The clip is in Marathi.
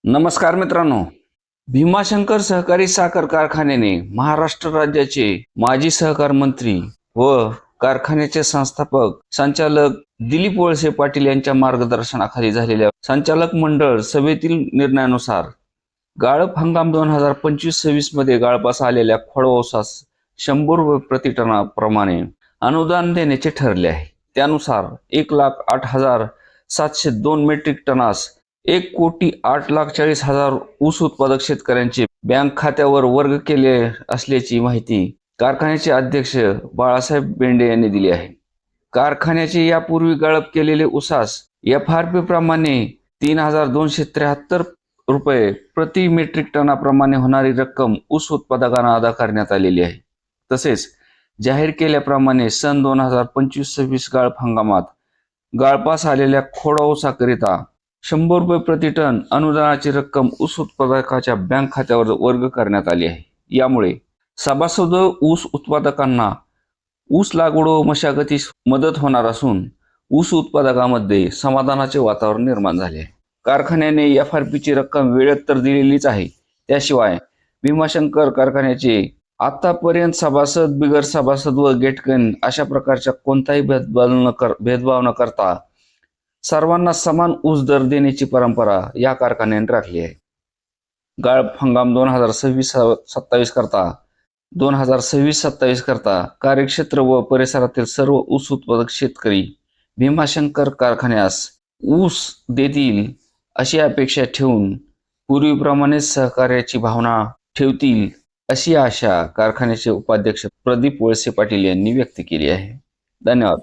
नमस्कार मित्रांनो. भीमाशंकर सहकारी साखर कारखान्याने महाराष्ट्र राज्याचे माजी सहकार मंत्री व कारखान्याचे संस्थापक संचालक दिलीप वळसे पाटील यांच्या मार्गदर्शनाखाली झालेल्या संचालक मंडळ सभेतील निर्णयानुसार गाळप हंगाम 2025-26 मध्ये गाळपास आलेल्या खोडऊसास 100 रुपये प्रति टनाप्रमाणे अनुदान देण्याचे ठरले आहे. त्यानुसार 1,08,702 मेट्रिक टनास 1,08,40,000 ऊस उत्पादक शेतकऱ्यांचे बँक खात्यावर वर्ग केले असल्याची माहिती कारखान्याचे अध्यक्ष बाळासाहेब बेंडे यांनी दिली आहे. कारखान्याचे यापूर्वी गाळप केलेले ऊसास FRP प्रमाणे 3,273 रुपये प्रति मेट्रिक टनाप्रमाणे होणारी रक्कम ऊस उत्पादकांना अदा करण्यात आलेली आहे. तसेच जाहीर केल्याप्रमाणे सन 2025-26 गाळप हंगामात गाळपास आलेल्या खोडऊसाकरिता 100 रुपये प्रति टन अनुदानाची रक्कम ऊस उत्पादकाच्या बँक खात्यावर वर्ग करण्यात आली आहे. यामुळे सभासद ऊस उत्पादकांना ऊस लागवड व मशागतीस मदत होणार असून ऊस उत्पादकांमध्ये समाधानाचे वातावरण निर्माण झाले आहे. कारखान्याने FRPची रक्कम वेळेत तर दिलेलीच आहे. त्याशिवाय भीमाशंकर कारखान्याचे आतापर्यंत सभासद, बिगर सभासद व गेटकन अशा प्रकारच्या कोणताही भेदभाव न करता सर्वांना समान ऊस दर देण्याची परंपरा या कारखान्याने राखली आहे. गाळप हंगाम 2026-27 करता कार्यक्षेत्र व परिसरातील सर्व ऊस उत्पादक शेतकरी भीमाशंकर कारखान्यास ऊस देतील अशी अपेक्षा ठेवून पूर्वीप्रमाणे सहकार्याची भावना ठेवतील अशी आशा कारखान्याचे उपाध्यक्ष प्रदीप वळसे पाटील यांनी व्यक्त केली आहे. धन्यवाद.